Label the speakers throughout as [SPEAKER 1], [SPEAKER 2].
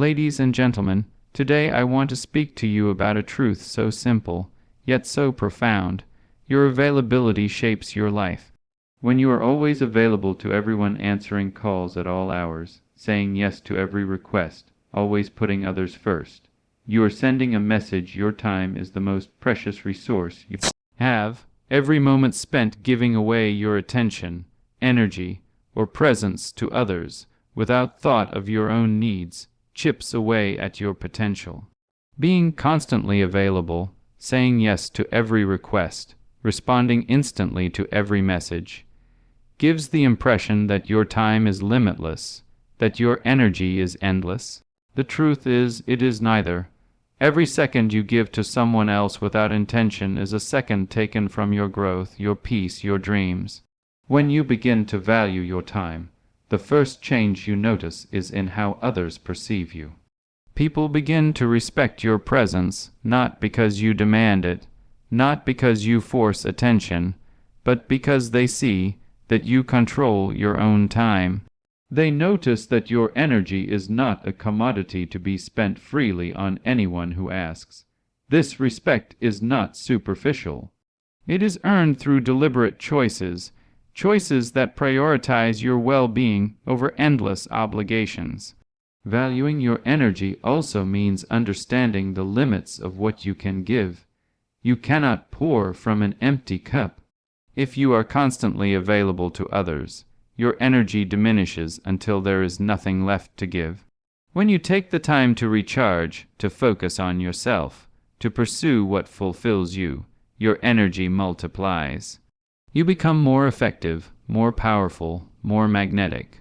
[SPEAKER 1] Ladies and gentlemen, today I want to speak to you about a truth so simple, yet so profound. Your availability shapes your life. When you are always available to everyone, answering calls at all hours, saying yes to every request, always putting others first, you are sending a message your time is the most precious resource you have. Every moment spent giving away your attention, energy, or presence to others, without thought of your own needs, chips away at your potential. Being constantly available, saying yes to every request, responding instantly to every message, gives the impression that your time is limitless, that your energy is endless. The truth is, it is neither. Every second you give to someone else without intention is a second taken from your growth, your peace, your dreams. When you begin to value your time, the first change you notice is in how others perceive you. People begin to respect your presence, not because you demand it, not because you force attention, but because they see that you control your own time. They notice that your energy is not a commodity to be spent freely on anyone who asks. This respect is not superficial. It is earned through deliberate choices, choices that prioritize your well-being over endless obligations. Valuing your energy also means understanding the limits of what you can give. You cannot pour from an empty cup. If you are constantly available to others, your energy diminishes until there is nothing left to give. When you take the time to recharge, to focus on yourself, to pursue what fulfills you, your energy multiplies. You become more effective, more powerful, more magnetic.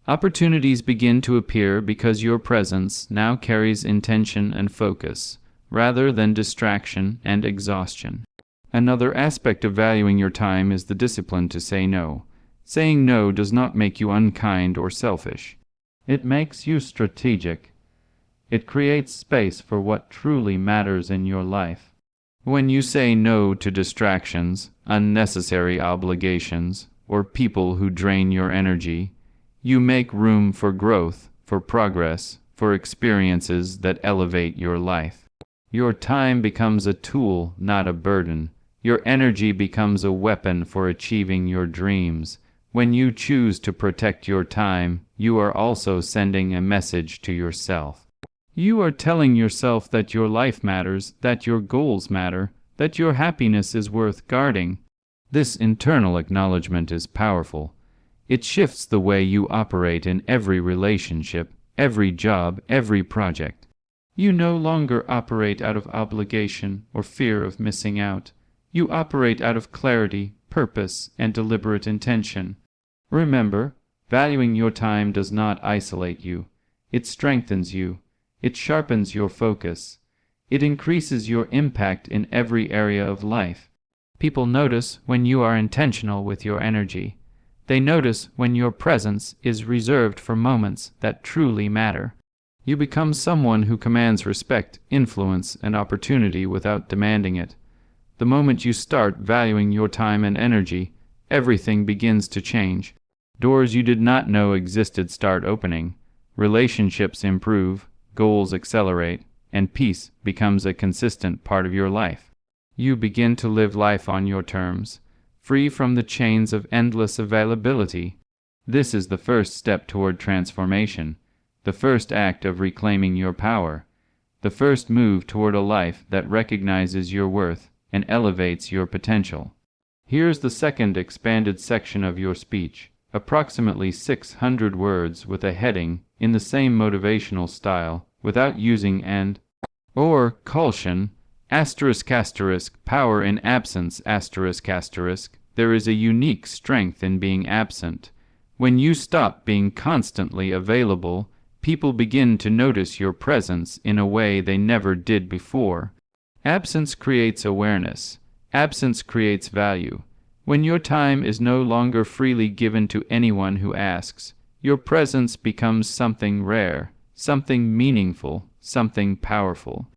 [SPEAKER 1] Opportunities begin to appear because your presence now carries intention and focus, rather than distraction and exhaustion. Another aspect of valuing your time is the discipline to say no. Saying no does not make you unkind or selfish. It makes you strategic. It creates space for what truly matters in your life. When you say no to distractions, unnecessary obligations, or people who drain your energy, you make room for growth, for progress, for experiences that elevate your life. Your time becomes a tool, not a burden. Your energy becomes a weapon for achieving your dreams. When you choose to protect your time, you are also sending a message to yourself. You are telling yourself that your life matters, that your goals matter, that your happiness is worth guarding. This internal acknowledgement is powerful. It shifts the way you operate in every relationship, every job, every project. You no longer operate out of obligation or fear of missing out. You operate out of clarity, purpose, and deliberate intention. Remember, valuing your time does not isolate you. It strengthens you. It sharpens your focus. It increases your impact in every area of life. People notice when you are intentional with your energy. They notice when your presence is reserved for moments that truly matter. You become someone who commands respect, influence, and opportunity without demanding it. The moment you start valuing your time and energy, everything begins to change. Doors you did not know existed start opening. Relationships improve, goals accelerate, and peace becomes a consistent part of your life. You begin to live life on your terms, free from the chains of endless availability. This is the first step toward transformation, the first act of reclaiming your power, the first move toward a life that recognizes your worth and elevates your potential. Here's the second expanded section of your speech, approximately 600 words with a heading in the same motivational style, without using and or caution, power in absence, there is a unique strength in being absent. When you stop being constantly available, people begin to notice your presence in a way they never did before. Absence creates awareness. Absence creates value. When your time is no longer freely given to anyone who asks, your presence becomes something rare, something meaningful, something powerful.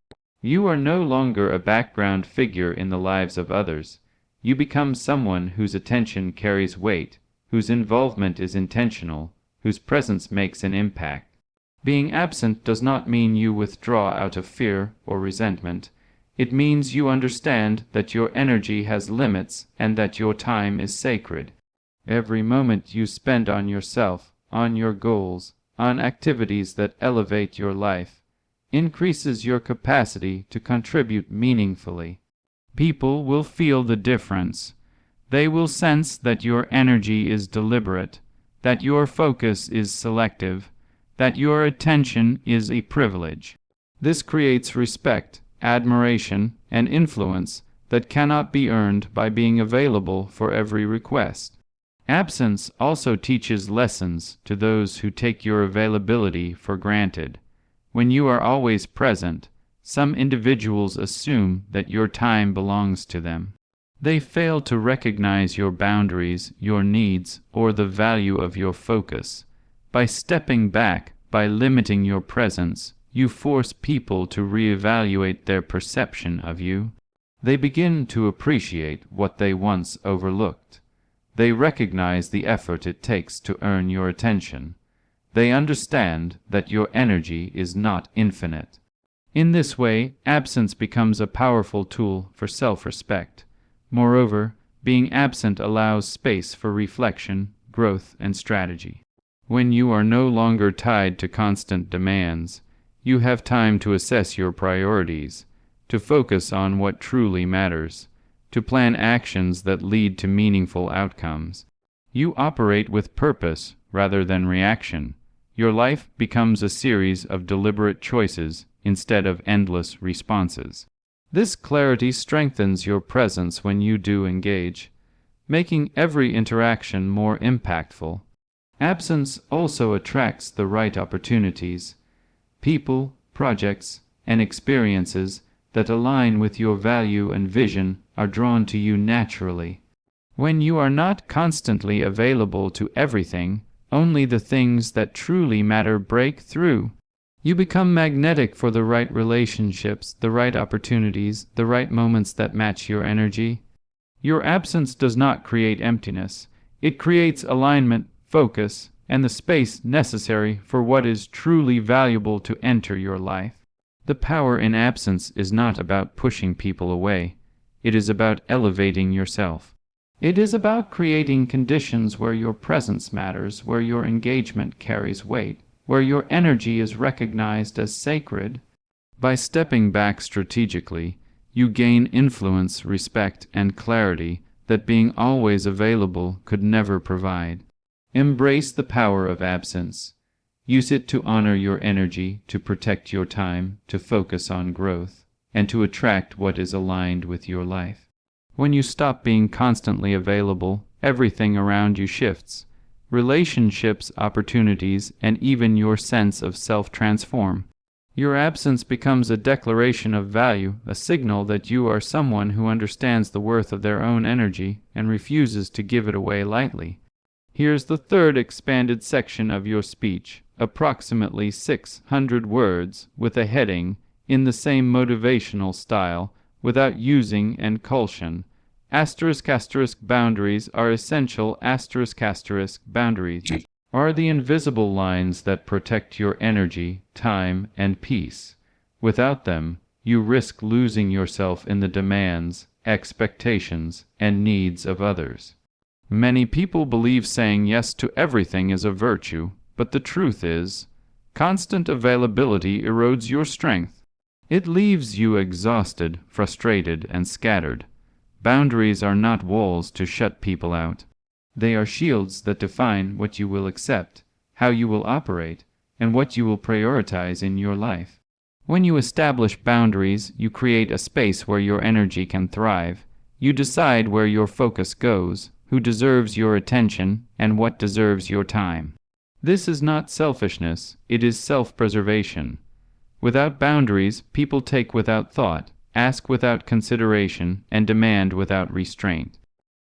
[SPEAKER 1] You are no longer a background figure in the lives of others. You become someone whose attention carries weight, whose involvement is intentional, whose presence makes an impact. Being absent does not mean you withdraw out of fear or resentment. It means you understand that your energy has limits and that your time is sacred. Every moment you spend on yourself, on your goals, on activities that elevate your life, increases your capacity to contribute meaningfully. People will feel the difference. They will sense that your energy is deliberate, that your focus is selective, that your attention is a privilege. This creates respect, admiration, and influence that cannot be earned by being available for every request. Absence also teaches lessons to those who take your availability for granted. When you are always present, some individuals assume that your time belongs to them. They fail to recognize your boundaries, your needs, or the value of your focus. By stepping back, by limiting your presence, you force people to reevaluate their perception of you. They begin to appreciate what they once overlooked. They recognize the effort it takes to earn your attention. They understand that your energy is not infinite. In this way, absence becomes a powerful tool for self-respect. Moreover, being absent allows space for reflection, growth, and strategy. When you are no longer tied to constant demands, you have time to assess your priorities, to focus on what truly matters, to plan actions that lead to meaningful outcomes. You operate with purpose rather than reaction. Your life becomes a series of deliberate choices instead of endless responses. This clarity strengthens your presence when you do engage, making every interaction more impactful. Absence also attracts the right opportunities. People, projects, and experiences that align with your value and vision are drawn to you naturally. When you are not constantly available to everything, only the things that truly matter break through. You become magnetic for the right relationships, the right opportunities, the right moments that match your energy. Your absence does not create emptiness. It creates alignment, focus, and the space necessary for what is truly valuable to enter your life. The power in absence is not about pushing people away. It is about elevating yourself. It is about creating conditions where your presence matters, where your engagement carries weight, where your energy is recognized as sacred. By stepping back strategically, you gain influence, respect, and clarity that being always available could never provide. Embrace the power of absence. Use it to honor your energy, to protect your time, to focus on growth, and to attract what is aligned with your life. When you stop being constantly available, everything around you shifts. Relationships, opportunities, and even your sense of self transform. Your absence becomes a declaration of value, a signal that you are someone who understands the worth of their own energy and refuses to give it away lightly. Here's the third expanded section of your speech, approximately 600 words, with a heading, in the same motivational style, without using and caution. Boundaries are essential. Boundaries are the invisible lines that protect your energy, time, and peace. Without them, you risk losing yourself in the demands, expectations, and needs of others. Many people believe saying yes to everything is a virtue, but the truth is, constant availability erodes your strength. It leaves you exhausted, frustrated, and scattered. Boundaries are not walls to shut people out. They are shields that define what you will accept, how you will operate, and what you will prioritize in your life. When you establish boundaries, you create a space where your energy can thrive. You decide where your focus goes, who deserves your attention, and what deserves your time. This is not selfishness, it is self-preservation. Without boundaries, people take without thought, ask without consideration, and demand without restraint.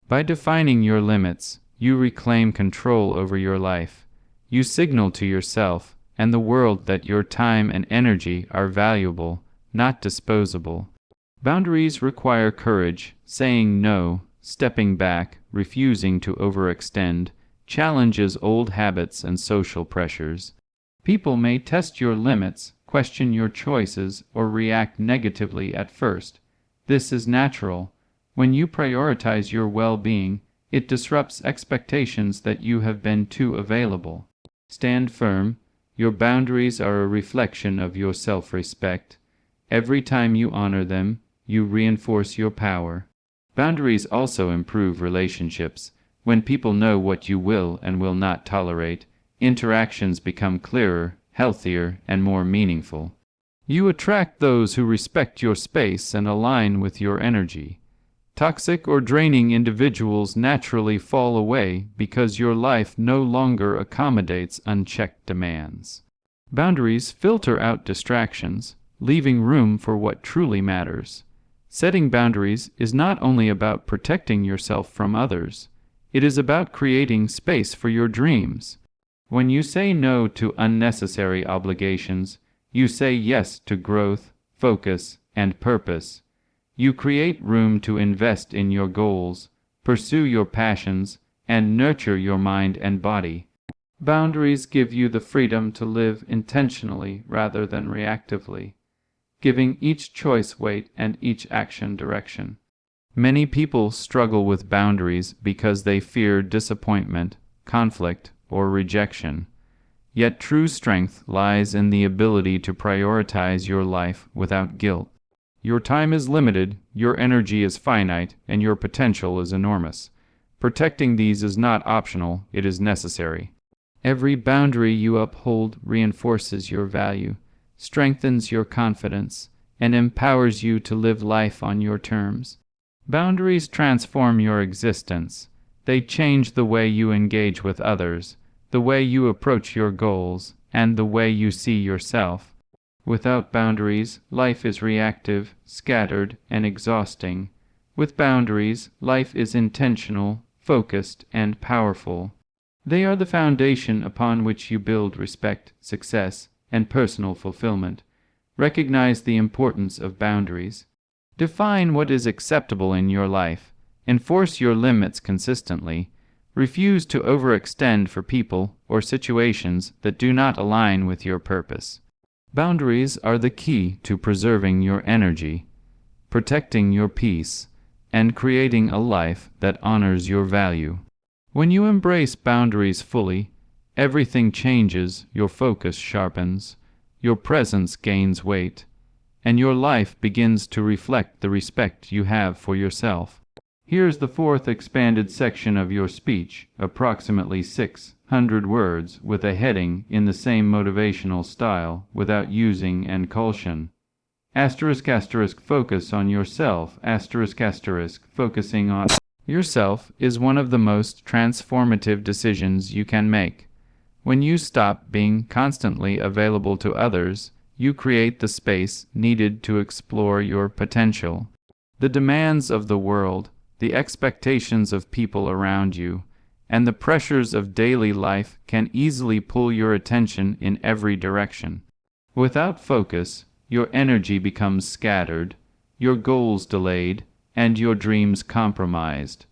[SPEAKER 1] By defining your limits, you reclaim control over your life. You signal to yourself and the world that your time and energy are valuable, not disposable. Boundaries require courage. Saying no, stepping back, refusing to overextend, challenges old habits and social pressures. People may test your limits, question your choices, or react negatively at first. This is natural. When you prioritize your well-being, it disrupts expectations that you have been too available. Stand firm. Your boundaries are a reflection of your self-respect. Every time you honor them, you reinforce your power. Boundaries also improve relationships. When people know what you will and will not tolerate, interactions become clearer, healthier, and more meaningful. You attract those who respect your space and align with your energy. Toxic or draining individuals naturally fall away because your life no longer accommodates unchecked demands. Boundaries filter out distractions, leaving room for what truly matters. Setting boundaries is not only about protecting yourself from others, it is about creating space for your dreams. When you say no to unnecessary obligations, you say yes to growth, focus, and purpose. You create room to invest in your goals, pursue your passions, and nurture your mind and body. Boundaries give you the freedom to live intentionally rather than reactively, giving each choice weight and each action direction. Many people struggle with boundaries because they fear disappointment, conflict, or rejection. Yet true strength lies in the ability to prioritize your life without guilt. Your time is limited, your energy is finite, and your potential is enormous. Protecting these is not optional, it is necessary. Every boundary you uphold reinforces your value, strengthens your confidence, and empowers you to live life on your terms. Boundaries transform your existence. They change the way you engage with others, the way you approach your goals, and the way you see yourself. Without boundaries, life is reactive, scattered, and exhausting. With boundaries, life is intentional, focused, and powerful. They are the foundation upon which you build respect, success, and personal fulfillment. Recognize the importance of boundaries. Define what is acceptable in your life. Enforce your limits consistently. Refuse to overextend for people or situations that do not align with your purpose. Boundaries are the key to preserving your energy, protecting your peace, and creating a life that honors your value. When you embrace boundaries fully, everything changes, your focus sharpens, your presence gains weight, and your life begins to reflect the respect you have for yourself. Here's the fourth expanded section of your speech, approximately 600 words, with a heading in the same motivational style, without using and caution. Focus on yourself. Focusing on yourself is one of the most transformative decisions you can make. When you stop being constantly available to others, you create the space needed to explore your potential. The demands of the world, the expectations of people around you, and the pressures of daily life can easily pull your attention in every direction. Without focus, your energy becomes scattered, your goals delayed, and your dreams compromised.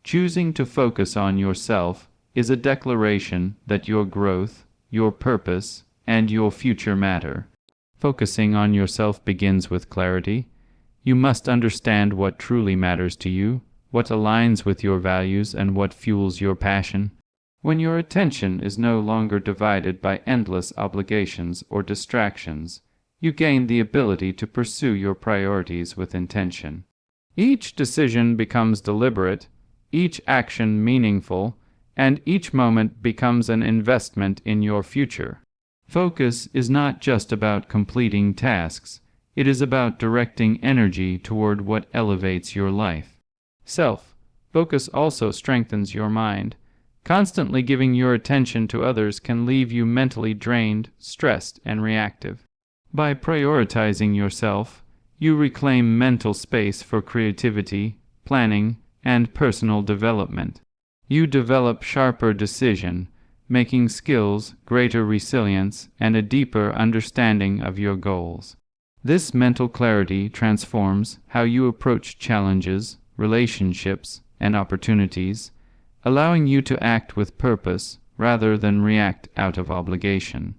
[SPEAKER 1] Choosing to focus on yourself is a declaration that your growth, your purpose, and your future matter. Focusing on yourself begins with clarity. You must understand what truly matters to you, what aligns with your values, and what fuels your passion. When your attention is no longer divided by endless obligations or distractions, you gain the ability to pursue your priorities with intention. Each decision becomes deliberate, each action meaningful, and each moment becomes an investment in your future. Focus is not just about completing tasks, it is about directing energy toward what elevates your life. Self-focus also strengthens your mind. Constantly giving your attention to others can leave you mentally drained, stressed, and reactive. By prioritizing yourself, you reclaim mental space for creativity, planning, and personal development. You develop sharper decision-making skills, greater resilience, and a deeper understanding of your goals. This mental clarity transforms how you approach challenges, relationships, and opportunities, allowing you to act with purpose rather than react out of obligation.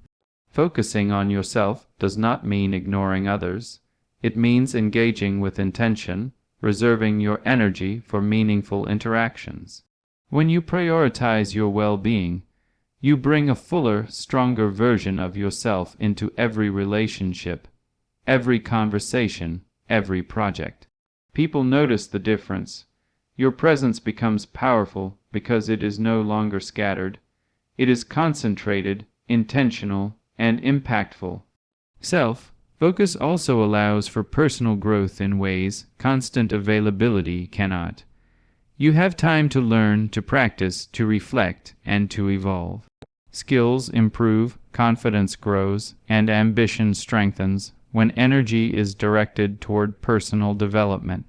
[SPEAKER 1] Focusing on yourself does not mean ignoring others. It means engaging with intention, reserving your energy for meaningful interactions. When you prioritize your well-being, you bring a fuller, stronger version of yourself into every relationship, every conversation, every project. People notice the difference. Your presence becomes powerful because it is no longer scattered. It is concentrated, intentional, and impactful. Self-focus also allows for personal growth in ways constant availability cannot. You have time to learn, to practice, to reflect, and to evolve. Skills improve, confidence grows, and ambition strengthens when energy is directed toward personal development.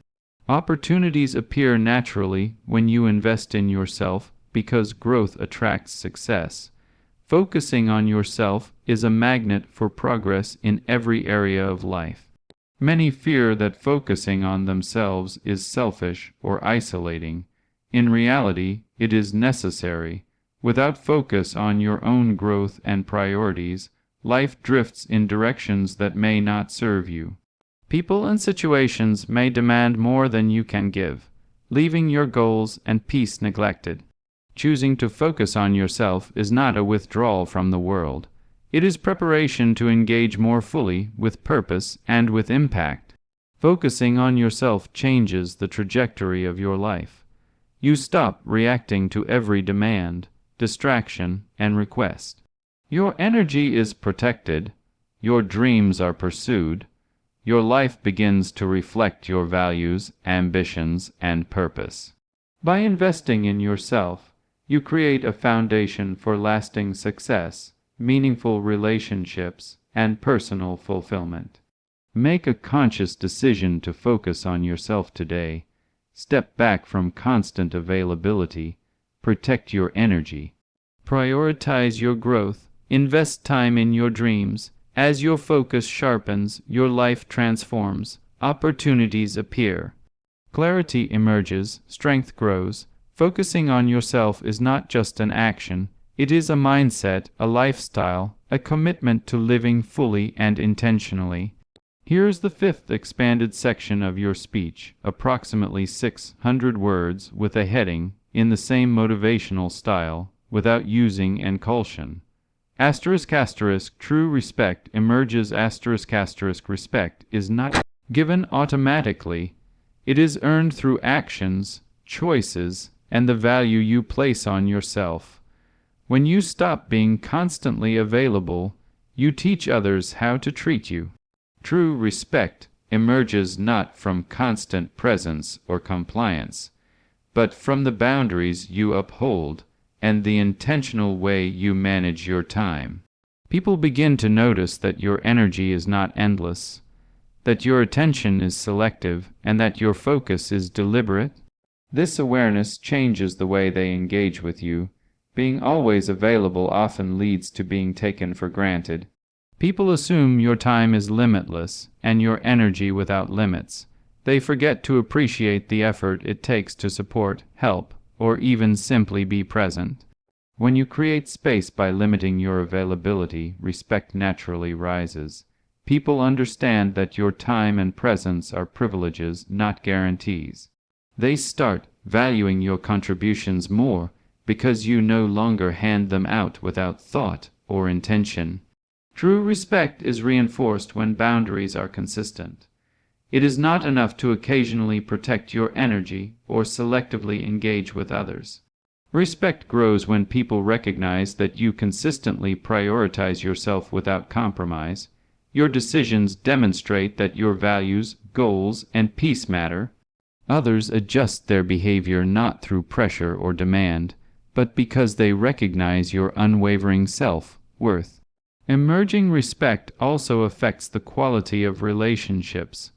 [SPEAKER 1] Opportunities appear naturally when you invest in yourself because growth attracts success. Focusing on yourself is a magnet for progress in every area of life. Many fear that focusing on themselves is selfish or isolating. In reality, it is necessary. Without focus on your own growth and priorities, life drifts in directions that may not serve you. People and situations may demand more than you can give, leaving your goals and peace neglected. Choosing to focus on yourself is not a withdrawal from the world. It is preparation to engage more fully, with purpose, and with impact. Focusing on yourself changes the trajectory of your life. You stop reacting to every demand, distraction, and request. Your energy is protected. Your dreams are pursued. Your life begins to reflect your values, ambitions, and purpose. By investing in yourself, you create a foundation for lasting success, meaningful relationships, and personal fulfillment. Make a conscious decision to focus on yourself today. Step back from constant availability. Protect your energy. Prioritize your growth. Invest time in your dreams. As your focus sharpens, your life transforms. Opportunities appear. Clarity emerges. Strength grows. Focusing on yourself is not just an action. It is a mindset, a lifestyle, a commitment to living fully and intentionally. Here's the fifth expanded section of your speech, approximately 600 words, with a heading, in the same motivational style, without using encaution. True respect emerges. Respect is not given automatically. It is earned through actions, choices, and the value you place on yourself. When you stop being constantly available, you teach others how to treat you. True respect emerges not from constant presence or compliance, but from the boundaries you uphold and the intentional way you manage your time. People begin to notice that your energy is not endless, that your attention is selective, and that your focus is deliberate. This awareness changes the way they engage with you. Being always available often leads to being taken for granted. People assume your time is limitless and your energy without limits. They forget to appreciate the effort it takes to support, help, or even simply be present. When you create space by limiting your availability, respect naturally rises. People understand that your time and presence are privileges, not guarantees. They start valuing your contributions more because you no longer hand them out without thought or intention. True respect is reinforced when boundaries are consistent. It is not enough to occasionally protect your energy or selectively engage with others. Respect grows when people recognize that you consistently prioritize yourself without compromise. Your decisions demonstrate that your values, goals, and peace matter. Others adjust their behavior not through pressure or demand, but because they recognize your unwavering self-worth. Emerging respect also affects the quality of relationships.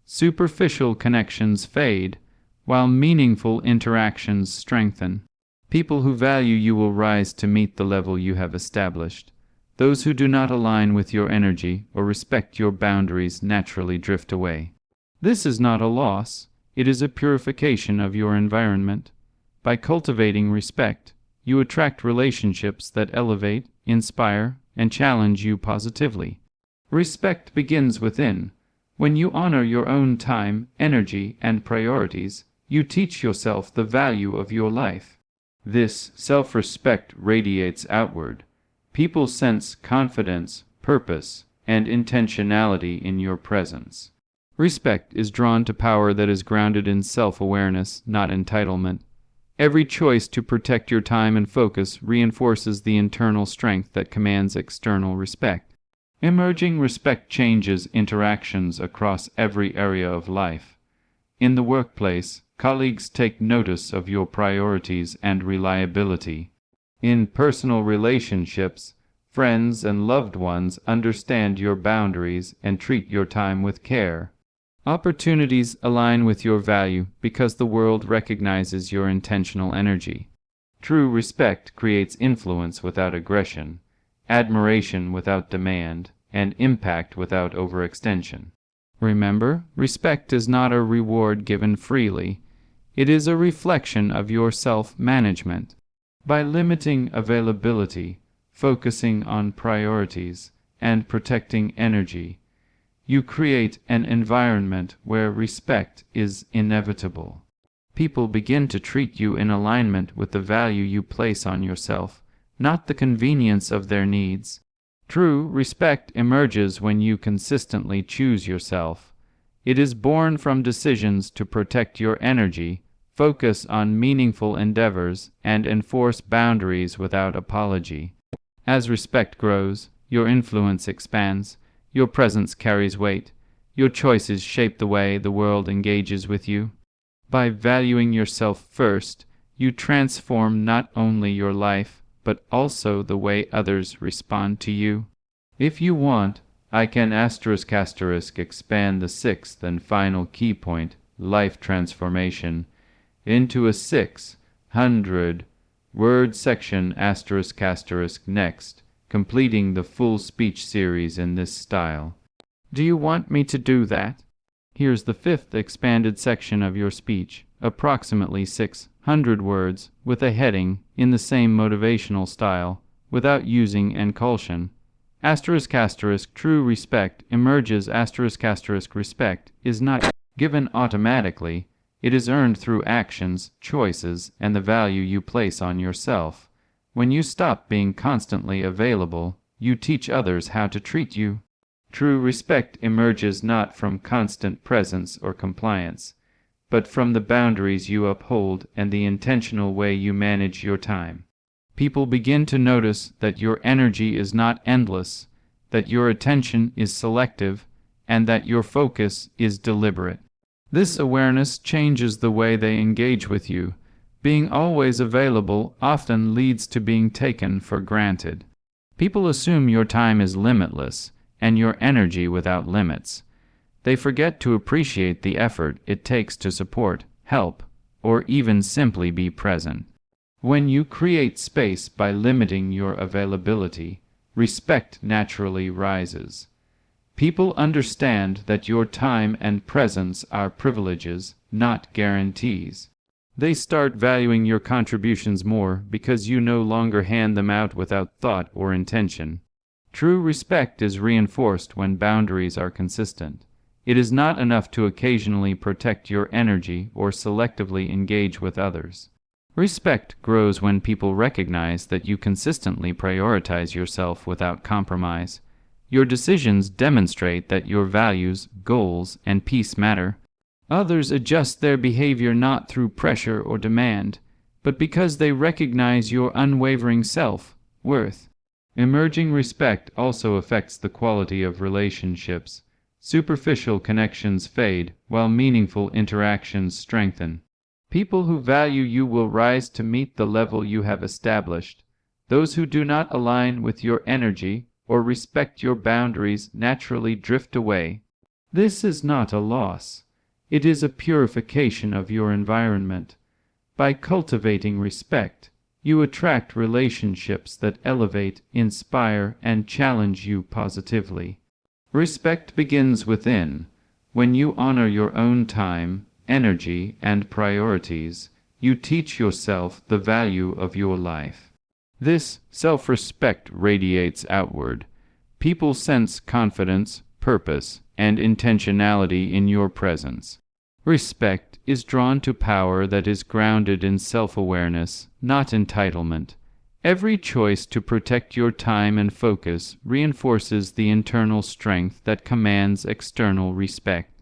[SPEAKER 1] Superficial connections fade, while meaningful interactions strengthen. People who value you will rise to meet the level you have established. Those who do not align with your energy or respect your boundaries naturally drift away. This is not a loss, it is a purification of your environment. By cultivating respect, you attract relationships that elevate, inspire, and challenge you positively. Respect begins within. When you honor your own time, energy, and priorities, you teach yourself the value of your life. This self-respect radiates outward. People sense confidence, purpose, and intentionality in your presence. Respect is drawn to power that is grounded in self-awareness, not entitlement. Every choice to protect your time and focus reinforces the internal strength that commands external respect. Emerging respect changes interactions across every area of life. In the workplace, colleagues take notice of your priorities and reliability. In personal relationships, friends and loved ones understand your boundaries and treat your time with care. Opportunities align with your value because the world recognizes your intentional energy. True respect creates influence without aggression, admiration without demand, and impact without overextension. Remember, respect is not a reward given freely. It is a reflection of your self-management. By limiting availability, focusing on priorities, and protecting energy, you create an environment where respect is inevitable. People begin to treat you in alignment with the value you place on yourself, not the convenience of their needs. True respect emerges when you consistently choose yourself. It is born from decisions to protect your energy, focus on meaningful endeavors, and enforce boundaries without apology. As respect grows, your influence expands, your presence carries weight, your choices shape the way the world engages with you. By valuing yourself first, you transform not only your life, but also the way others respond to you. If you want, I can expand the sixth and final key point, life transformation, into a 600-word section next, completing the full speech series in this style. Do you want me to do that? Here's the fifth expanded section of your speech, approximately 600 words, with a heading, in the same motivational style, without using enculsion. True respect emerges. Respect is not given automatically. It is earned through actions, choices, and the value you place on yourself. When you stop being constantly available, you teach others how to treat you. True respect emerges not from constant presence or compliance, but from the boundaries you uphold and the intentional way you manage your time. People begin to notice that your energy is not endless, that your attention is selective, and that your focus is deliberate. This awareness changes the way they engage with you. Being always available often leads to being taken for granted. People assume your time is limitless and your energy without limits. They forget to appreciate the effort it takes to support, help, or even simply be present. When you create space by limiting your availability, respect naturally rises. People understand that your time and presence are privileges, not guarantees. They start valuing your contributions more because you no longer hand them out without thought or intention. True respect is reinforced when boundaries are consistent. It is not enough to occasionally protect your energy or selectively engage with others. Respect grows when people recognize that you consistently prioritize yourself without compromise. Your decisions demonstrate that your values, goals, and peace matter. Others adjust their behavior not through pressure or demand, but because they recognize your unwavering self-worth. Emerging respect also affects the quality of relationships. Superficial connections fade, while meaningful interactions strengthen. People who value you will rise to meet the level you have established. Those who do not align with your energy or respect your boundaries naturally drift away. This is not a loss. It is a purification of your environment. By cultivating respect, you attract relationships that elevate, inspire, and challenge you positively. Respect begins within. When you honor your own time, energy, and priorities, you teach yourself the value of your life. This self-respect radiates outward. People sense confidence, purpose, and intentionality in your presence. Respect is drawn to power that is grounded in self-awareness, not entitlement. Every choice to protect your time and focus reinforces the internal strength that commands external respect.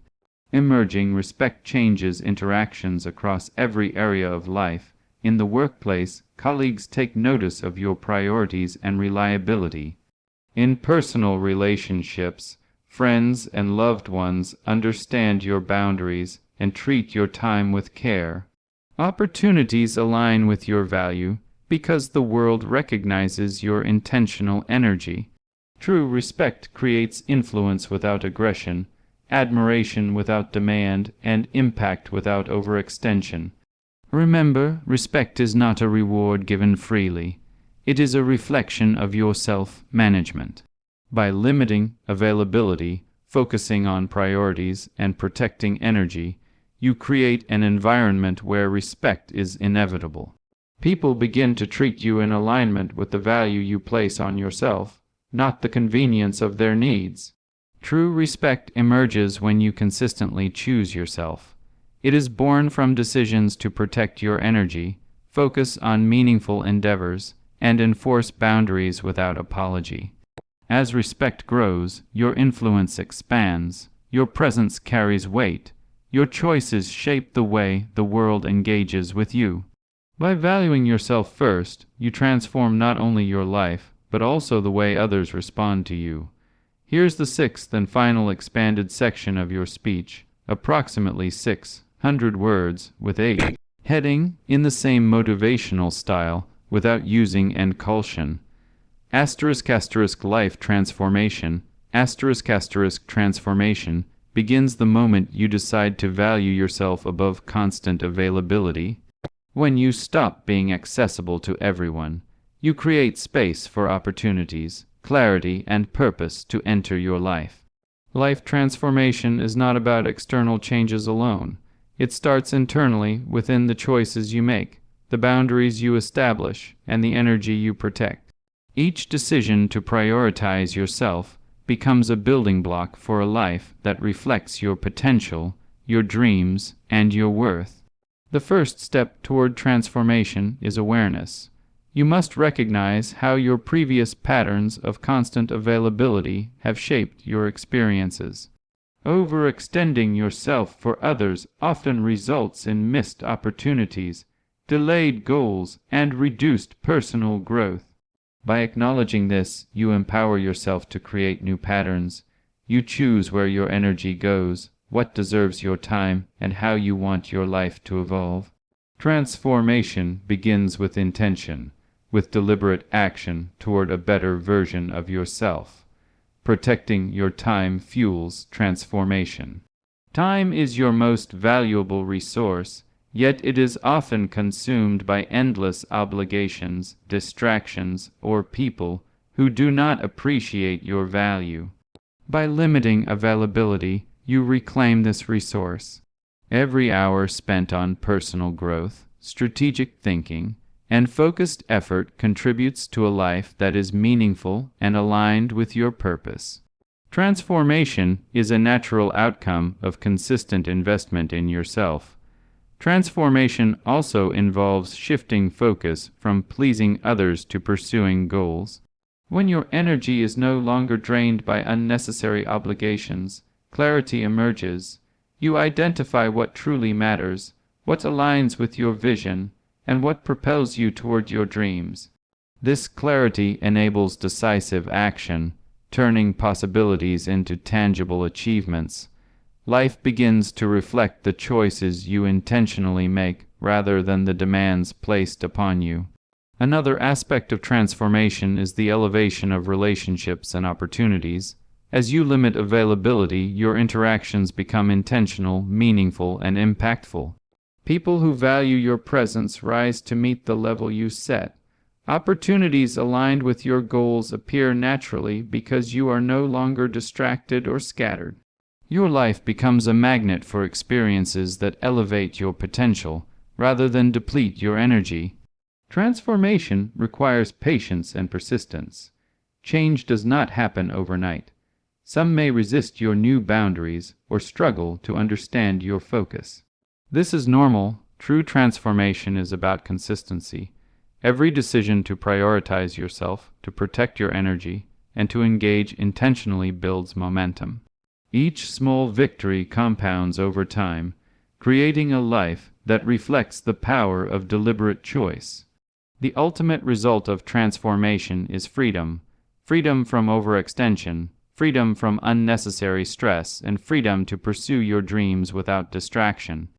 [SPEAKER 1] Emerging respect changes interactions across every area of life. In the workplace, colleagues take notice of your priorities and reliability. In personal relationships, friends and loved ones understand your boundaries and treat your time with care. Opportunities align with your value because the world recognizes your intentional energy. True respect creates influence without aggression, admiration without demand, and impact without overextension. Remember, respect is not a reward given freely. It is a reflection of your self-management. By limiting availability, focusing on priorities, and protecting energy, you create an environment where respect is inevitable. People begin to treat you in alignment with the value you place on yourself, not the convenience of their needs. True respect emerges when you consistently choose yourself. It is born from decisions to protect your energy, focus on meaningful endeavors, and enforce boundaries without apology. As respect grows, your influence expands, your presence carries weight, your choices shape the way the world engages with you. By valuing yourself first, you transform not only your life, but also the way others respond to you. Here's the sixth and final expanded section of your speech, approximately 600 words, with a heading in the same motivational style, without using exhaustion. Life transformation. Transformation begins the moment you decide to value yourself above constant availability. When you stop being accessible to everyone, you create space for opportunities, clarity, and purpose to enter your life. Life transformation is not about external changes alone. It starts internally within the choices you make, the boundaries you establish, and the energy you protect. Each decision to prioritize yourself becomes a building block for a life that reflects your potential, your dreams, and your worth. The first step toward transformation is awareness. You must recognize how your previous patterns of constant availability have shaped your experiences. Overextending yourself for others often results in missed opportunities, delayed goals, and reduced personal growth. By acknowledging this, you empower yourself to create new patterns. You choose where your energy goes, what deserves your time, and how you want your life to evolve. Transformation begins with intention, with deliberate action toward a better version of yourself. Protecting your time fuels transformation. Time is your most valuable resource, yet it is often consumed by endless obligations, distractions, or people who do not appreciate your value. By limiting availability, you reclaim this resource. Every hour spent on personal growth, strategic thinking, and focused effort contributes to a life that is meaningful and aligned with your purpose. Transformation is a natural outcome of consistent investment in yourself. Transformation also involves shifting focus from pleasing others to pursuing goals. When your energy is no longer drained by unnecessary obligations, clarity emerges. You identify what truly matters, what aligns with your vision, and what propels you toward your dreams. This clarity enables decisive action, turning possibilities into tangible achievements. Life begins to reflect the choices you intentionally make rather than the demands placed upon you. Another aspect of transformation is the elevation of relationships and opportunities. As you limit availability, your interactions become intentional, meaningful, and impactful. People who value your presence rise to meet the level you set. Opportunities aligned with your goals appear naturally because you are no longer distracted or scattered. Your life becomes a magnet for experiences that elevate your potential, rather than deplete your energy. Transformation requires patience and persistence. Change does not happen overnight. Some may resist your new boundaries or struggle to understand your focus. This is normal. True transformation is about consistency. Every decision to prioritize yourself, to protect your energy, and to engage intentionally builds momentum. Each small victory compounds over time, creating a life that reflects the power of deliberate choice. The ultimate result of transformation is freedom. Freedom from overextension, freedom from unnecessary stress, and freedom to pursue your dreams without distraction.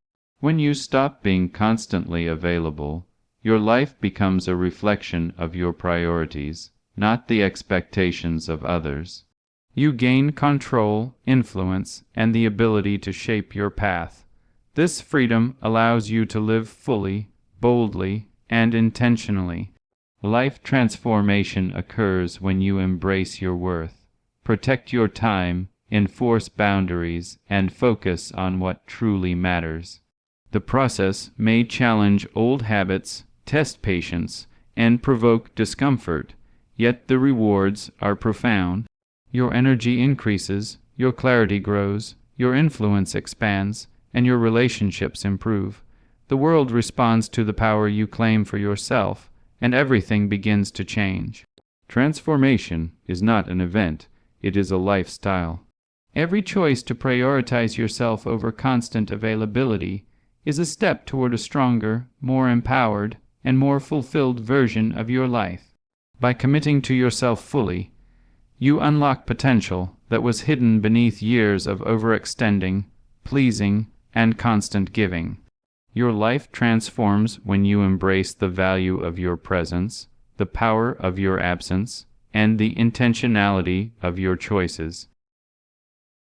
[SPEAKER 1] When you stop being constantly available, your life becomes a reflection of your priorities, not the expectations of others. You gain control, influence, and the ability to shape your path. This freedom allows you to live fully, boldly, and intentionally. Life transformation occurs when you embrace your worth, protect your time, enforce boundaries, and focus on what truly matters. The process may challenge old habits, test patience, and provoke discomfort, yet the rewards are profound. Your energy increases, your clarity grows, your influence expands, and your relationships improve. The world responds to the power you claim for yourself, and everything begins to change. Transformation is not an event, it is a lifestyle. Every choice to prioritize yourself over constant availability is a step toward a stronger, more empowered, and more fulfilled version of your life. By committing to yourself fully, you unlock potential that was hidden beneath years of overextending, pleasing, and constant giving. Your life transforms when you embrace the value of your presence, the power of your absence, and the intentionality of your choices.